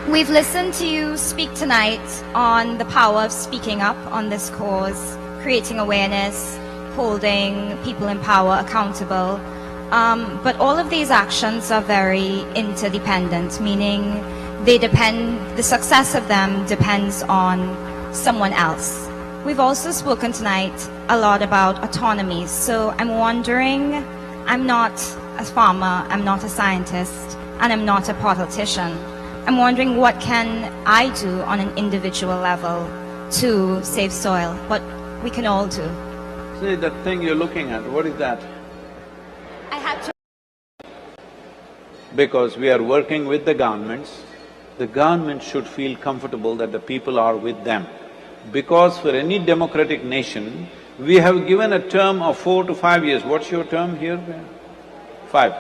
We've listened to you speak tonight on the power of speaking up on this cause, creating awareness, holding people in power accountable. But all of these actions are very interdependent, meaning the success of them depends on someone else. We've also spoken tonight a lot about autonomy. So I'm wondering, I'm not a farmer, I'm not a scientist, and I'm not a politician. I'm wondering, what can I do on an individual level to save soil? What we can all do. See, that thing you're looking at, what is that? I had to… Because we are working with the governments should feel comfortable that the people are with them. Because for any democratic nation, we have given a term of 4 to 5 years. What's your term here? 5.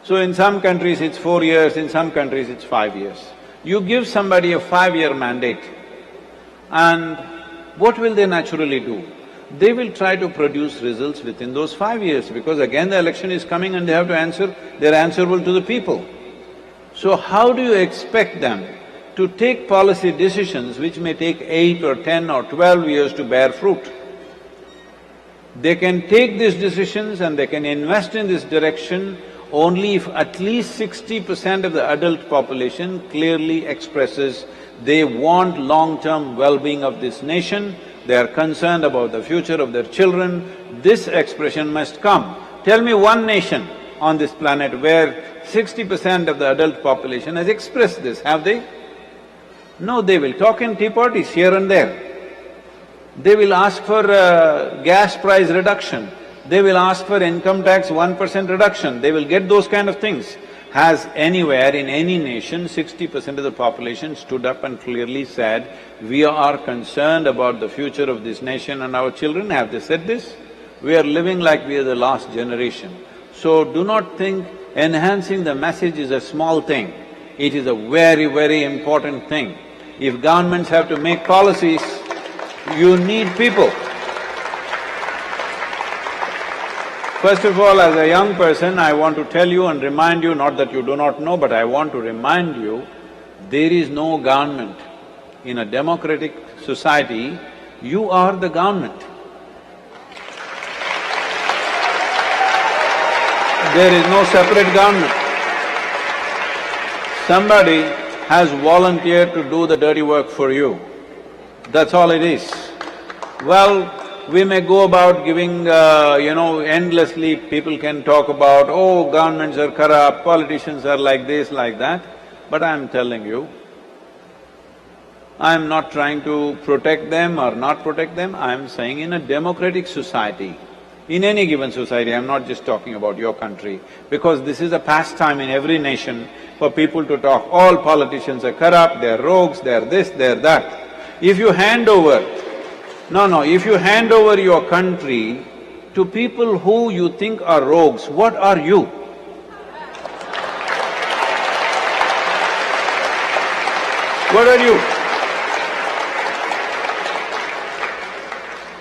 So in some countries it's 4 years, in some countries it's 5 years. You give somebody a 5-year mandate, and what will they naturally do? They will try to produce results within those 5 years, because again the election is coming and they have to answer, they're answerable to the people. So how do you expect them to take policy decisions which may take 8 or 10 or 12 years to bear fruit? They can take these decisions and they can invest in this direction only if at least 60% of the adult population clearly expresses they want long-term well-being of this nation, they are concerned about the future of their children. This expression must come. Tell me one nation on this planet where 60% of the adult population has expressed this, have they? No, they will talk in tea parties here and there. They will ask for gas price reduction. They will ask for income tax 1% reduction, they will get those kind of things. Has anywhere in any nation 60% of the population stood up and clearly said, we are concerned about the future of this nation and our children? Have they said this? We are living like we are the last generation. So do not think enhancing the message is a small thing. It is a very, very important thing. If governments have to make policies, you need people. First of all, as a young person, I want to tell you and remind you, not that you do not know, but I want to remind you, there is no government. In a democratic society, you are the government. There is no separate government. Somebody has volunteered to do the dirty work for you. That's all it is. Well, we may go about giving, endlessly people can talk about, oh, governments are corrupt, politicians are like this, like that, but I'm telling you, I'm not trying to protect them or not protect them, I'm saying in a democratic society, in any given society, I'm not just talking about your country, because this is a pastime in every nation for people to talk, all politicians are corrupt, they're rogues, they're this, they're that. If you hand over… if you hand over your country to people who you think are rogues, what are you? What are you?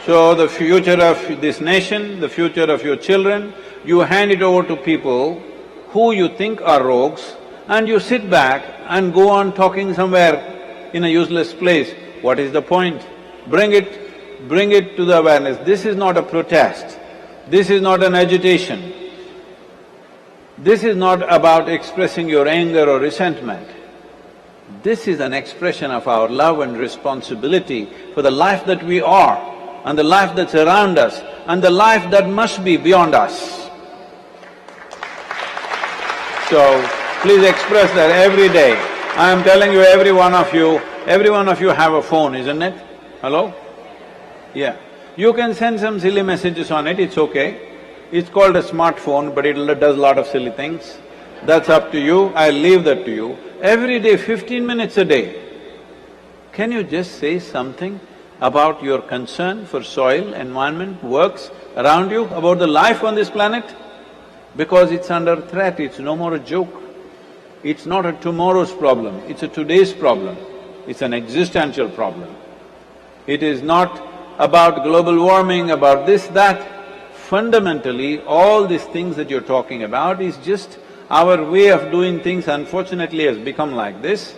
So the future of this nation, the future of your children, you hand it over to people who you think are rogues, and you sit back and go on talking somewhere in a useless place. What is the point? Bring it to the awareness. This is not a protest, this is not an agitation, this is not about expressing your anger or resentment. This is an expression of our love and responsibility for the life that we are, and the life that's around us, and the life that must be beyond us. So, please express that every day. I am telling you, every one of you have a phone, isn't it? Hello? Yeah. You can send some silly messages on it, it's okay. It's called a smartphone, but it does a lot of silly things. That's up to you, I'll leave that to you. Every day, 15 minutes a day, can you just say something about your concern for soil, environment, works around you, about the life on this planet? Because it's under threat, it's no more a joke. It's not a tomorrow's problem, it's a today's problem. It's an existential problem. It is not about global warming, about this, that. Fundamentally, all these things that you're talking about is just our way of doing things, unfortunately has become like this.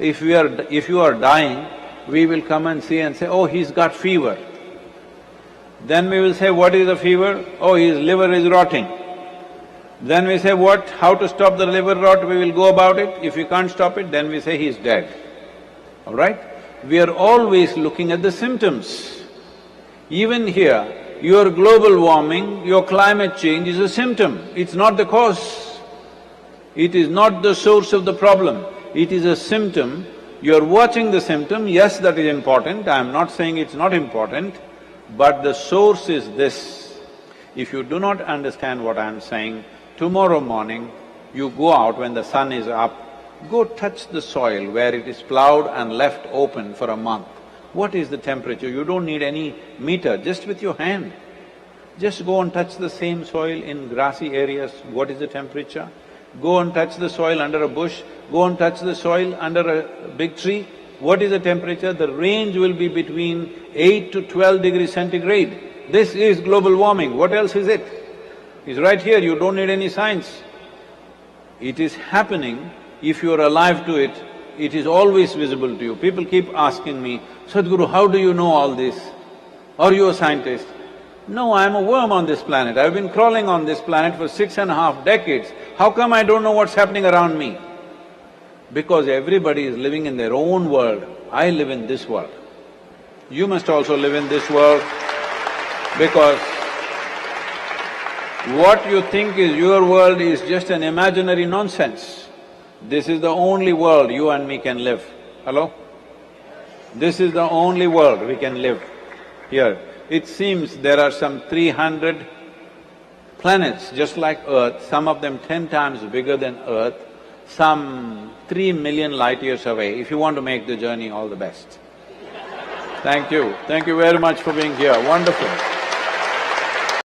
If you are dying, we will come and see and say, oh, he's got fever. Then we will say, what is the fever? Oh, his liver is rotting. Then we say, what? How to stop the liver rot? We will go about it. If we can't stop it, then we say he's dead. All right? We are always looking at the symptoms. Even here, your global warming, your climate change is a symptom, it's not the cause. It is not the source of the problem, it is a symptom. You're watching the symptom, yes, that is important, I'm not saying it's not important, but the source is this. If you do not understand what I'm saying, tomorrow morning, you go out when the sun is up, go touch the soil where it is plowed and left open for a month. What is the temperature? You don't need any meter, just with your hand. Just go and touch the same soil in grassy areas, what is the temperature? Go and touch the soil under a bush, go and touch the soil under a big tree, what is the temperature? The range will be between 8 to 12 degrees centigrade. This is global warming, what else is it? It's right here, you don't need any science. It is happening, if you are alive to it, it is always visible to you. People keep asking me, Sadhguru, how do you know all this? Are you a scientist? No, I'm a worm on this planet. I've been crawling on this planet for 6.5 decades. How come I don't know what's happening around me? Because everybody is living in their own world. I live in this world. You must also live in this world because what you think is your world is just an imaginary nonsense. This is the only world you and me can live. Hello? This is the only world we can live here. It seems there are some 300 planets just like Earth, some of them 10 times bigger than Earth, some 3 million light years away. If you want to make the journey, all the best. Thank you very much for being here, wonderful.